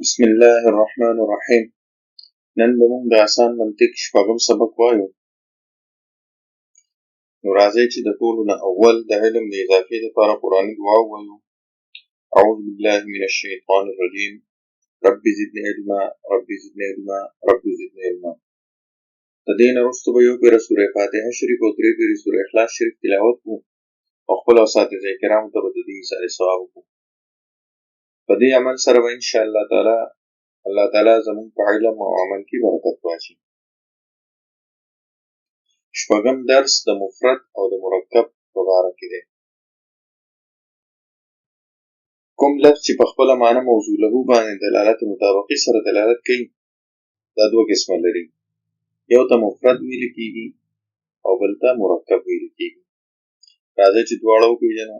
بسم الله الرحمن الرحیم. نن به موږ د آسان منطق شپږم سبق وایو. نو راځئ چې د ټولو نه اول د علم د اضافې لپاره قرآني دعا ووایو. اعوذ بالله من الشیطان الرجیم رب زدنی علما رب زدنی علما رب زدنی علما. د دې نه وروسته به یو پیره سورې فاتحه شریف او درې پیرې سورې اخلاص شریف تلاوت کړو او خپلو اساتذه کرامو ته به د دې ایصال ثواب وکړو. په دې عمل سره به انشاءالله الله تعالی زموږ په علم او عمل کې برکت واچوي. شپږم درس د مفرد او د مرکب په باره کې دی. کوم لفظ چې په خپله معنی موضوع له باندې دلالت مطابقي سره دلالت کوي دا دوه قسمه لري. یو ته مفرد ویل کېږي او بل ته مرکب ویل کېږي. راځئ چې دواړه وپېژنو.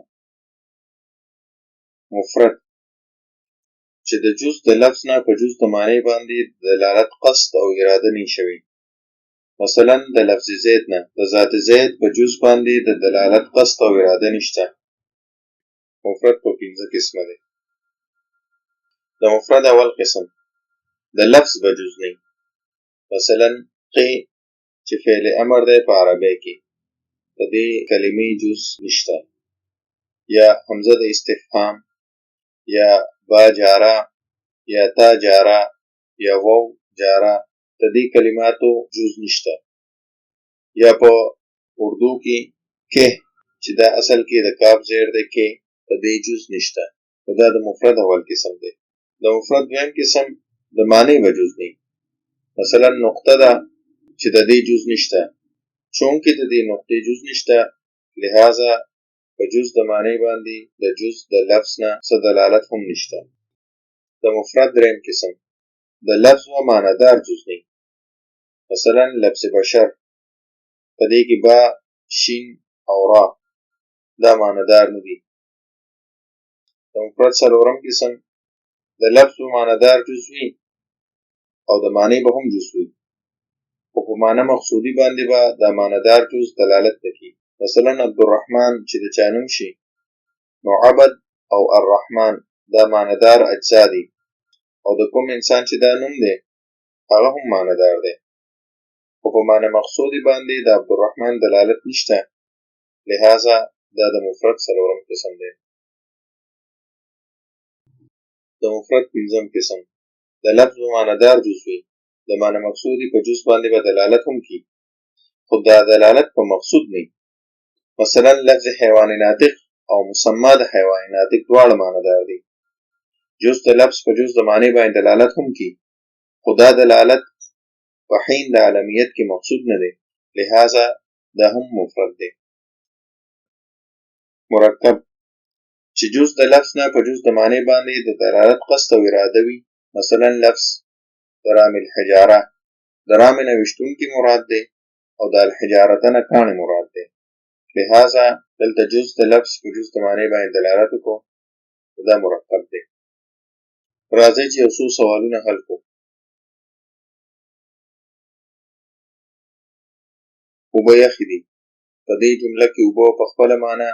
مفرد چې د جز د لفظ نه په جز د معنی باندې دلالت قصد او اراده نه شوی. مثلا د لفظ زید نه د ذات زید په جز باندې د دلالت قصد او اراده نشته. مفرد په پنځه قسمه دی. د مفرد اول قسم د لفظ په جز نه. مثلا قی چې فعل امر دی په عربی کې د دې کلمې جز نشته. یا حمزه د استفهام یا با جاره یا تا جاره یا واو جاره د دې کلماتو جز نشته. یا په اردو کې که چې دا اصل کې د کاف زیر دی کې د دې جز نشته. دا د مفرد اول قسم دی. د مفرد دویم قسم د معنی په جز نه. مثلا نقطه ده چې د دې جز نشته. چونکه د دې نقطې جز نشته لہذا په جز د معنی باندې د جز د لفظ نه څه دلالت هم نشته. د مفرد دریم قسم د لفظ و معنادار جز نه. مثلا لفظ بشر په دې کې با شین او را دا معنادار نه دي. د مفرد څلورم قسم د لفظ و معنادار جز وي او د معنی به هم جز وي خو په معنی مقصودی باندې به د معنادار جز دلالت کوي. مثلا عبدالرحمن چې د چا نوم شي نو عبد او الرحمن دا معنادار اجزا دي او د کوم انسان چې دا نوم دی هغه هم معنادار دی خو په معنی مقصودی باندې د عبدالرحمن دلالت نشته لہذا دا د مفرد څلورم قسم دی. د مفرد پنځم قسم د لفظ و معنادار جز وي د معنی مقصودی په جز باندې به دلالت هم کوي خو دا دلالت په مقصود نه. مثلا لفظ حیوان ناطق او مسما د حیوان ناطق دواړه معنادار دي. جز د لفظ په جز د معنی باندې دلالت هم کوي خو دا دلالت په حین د علمیت کې مقصود نه دی لہذا دا هم مفرد دی. مرکب چې جز د لفظ نه په جز د معنی باندې د دلالت قصد او اراده وي. مثلا لفظ درام الحجاره درام نه ویشتونکي مراد دی او د الحجارته نه کاڼي مراد دی لہذا دلته جز د لفظ په جز د معنی باندې دلالت وکړو دا مرکب دی. راځئ چې یو څو سوالونه حل کړو. اوبه یخې دي. په دې جمله کې اوبه په خپله معنی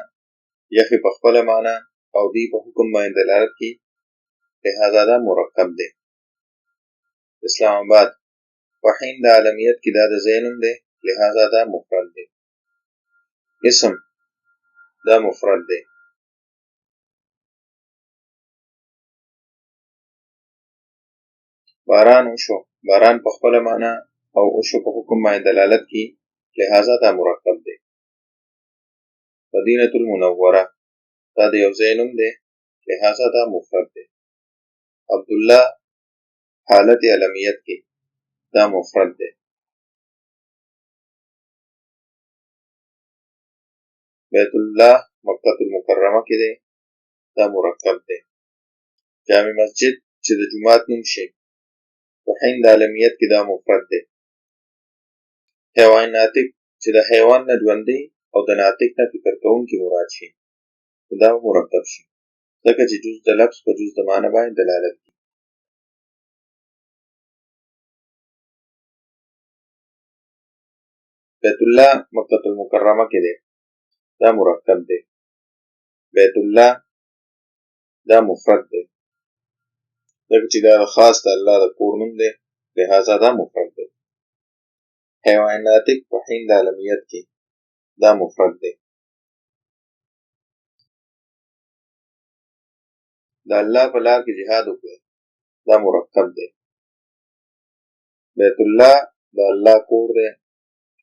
یخې په خپله معنی او دی په حکم باندې دلالت کوي لہذا دا مرکب دی. اسلام آباد په حین د علمیت کې دا د ځای نوم دی لہذا دا مفرد دی. اسم دا مفرد دی. باران وشو باران په خپله معنی او وشو په حکم باندې دلالت کوي لہذا دا مرکب دی. مدینة المنوره دا د یو ځای نوم دی لہذا دا مفرد دی. عبدالله حالت علمیت کې دا مفرد دی. بیت الله مکة المکرمه کې دی دا مرکب دی. جامع مسجد چې د جماعت نوم شي په حین د علمیت کې دا مفرد دی. حیوان ناطق چې د حیوان نه ژوندی او د ناطق نه فکر کوونکی مراد شي دا مرکب شي ځکه چې جز د لفظ په جز د معنی باندې دلالت کوي. بیت الله مکة المکرمه کې دی دا مرکب دی. بیت الله دا مفرد دی. ځکه چې دا خاص د الله د کور نوم دی، لہذا دا مفرد دی. حیوان ناطق په حین د عالمیت کې دا مفرد دی. د الله په لار کې جهاد وکړئ دا مرکب دی. بیت الله د الله کور دی،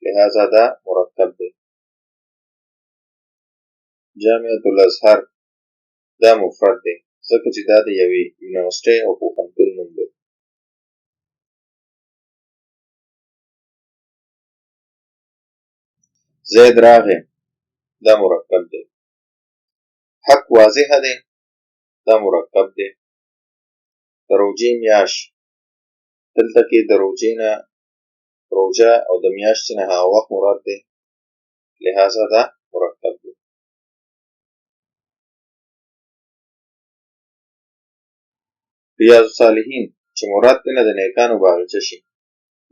لہذا دا مرکب دی. جامعة الازهر دا مفرد دی ځکه چې دا د یوې یونیورسټۍ او پوهنتون نوم دی. زید راغی دا مرکب دی. حق واضح دی دا مرکب دی. د روژې میاشت دلته کې د روژې نه روژه او د میاشتې نه هغه وخت مراد دی، لہذا دا مرکب دی. ریاض الصالحین چې مراد دی نه د نیکانو باغچه شي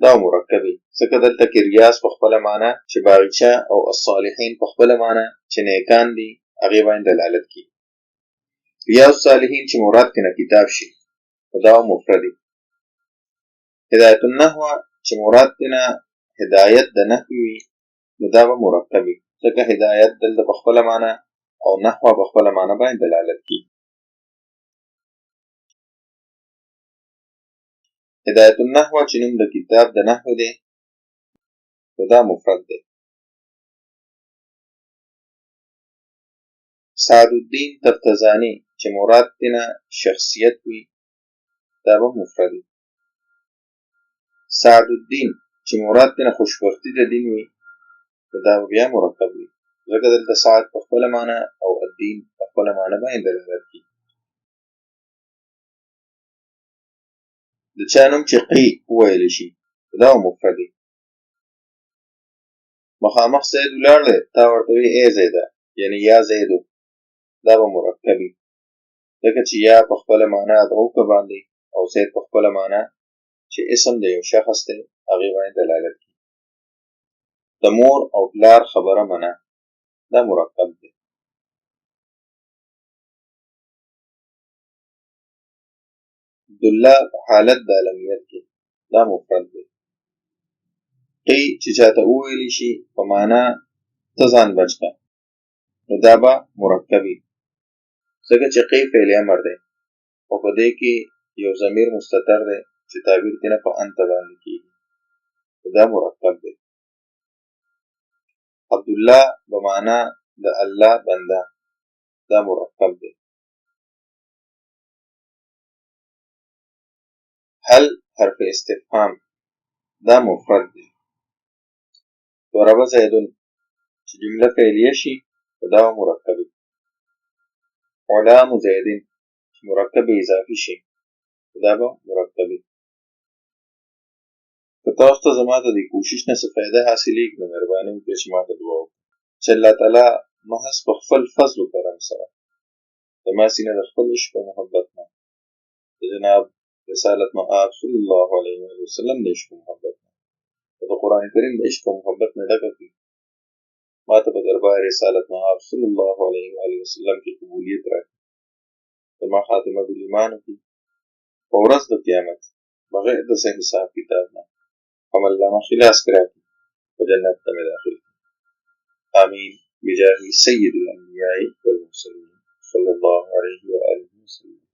دا مرکبي، ځکه دلته کې ریاض په خپله معنا چې باغچه او الصالحین په خپله معنا چې نیکان دي هغې باندې دلالت کوي. ریاض الصالحین چې مراد کې نه کتاب شي دا مفرد دی. هدایت النحو چې مراد دی نه هدایت د نحو وي نو دا به مرکبي، ځکه هدایت دلته په خپله معنا او نحو په خپله معنا باندې دلالت کوي. هدایت النحو چې نوم د کتاب د نحو دی نو دا مفرد دی. سعد الدین تفتزانی چې مراد دی نه شخصیت وي دا به مفرد دی. سعد الدین چې مراد دی نه خوشبختی د دین وي نو دا بیا مرکب دی، ځکه دلته سعد په خپله معنا او الدین په خپله معنا باندې دلالت کوي. د چا نوم چې قی وویلی شي دا مفرد دی. مخامخ زید ولاړ دی تا ورته وایي ای زیده یعنی یا زیدو دا به مرکبي، ځکه چې یا په خپله معنا د اوکه باندې او زید په خپله معنا چې اسم د یو شخص دی هغې باندې دلالت کوي. د مور او پلار خبره منه دا مرکب دی. عبدالله په حالت د علمیت کې دا مفرد دی. قی چې چاته وویلی شي په معنا ته ځان بچ که نو دا به مرکبي، ځکه چې قی فعل امر دی او په دې کې یو ضمیر مستتر دی چې تعبیر کې نه په انت باندې کېږي دا مرکب دی. عبدالله په معنا د الله بنده دا مرکب دی. هل حرف استفهام دا مفرد دی. ضرب زیدون چې جمله فعلیه شي دا مرکبي. علام زیدین چې مرکب اضافي شي دا به مرکبي. که تاسو ته زما د دې کوشش نه څه فایده حاصلېږي نو مهرباني وکړئ چې ما ته دعا وکړئ چې الله تعالی محض په خپل فضل و کرم سره زما سینه د خپل عشق او محبت نه د جناب رسالت مآب صلی الله علیه وسلم د عشق و محبت نه او د قرآن کریم د عشق و محبت نه ډکه کړي. ما ته په دربار رسالت مآب صلی الله علیه وسلم کې قبولیت راکړي، زما خاتمه بالایمان وکړي، په ورځ د قیامت بغیر د څه حساب کتاب نه عمل نامه خلاص کراکړي په جنت ته مې داخل کړي. آمین بجاه سید الانبیاء والمرسلین صلی الله علیه وآله وسلم.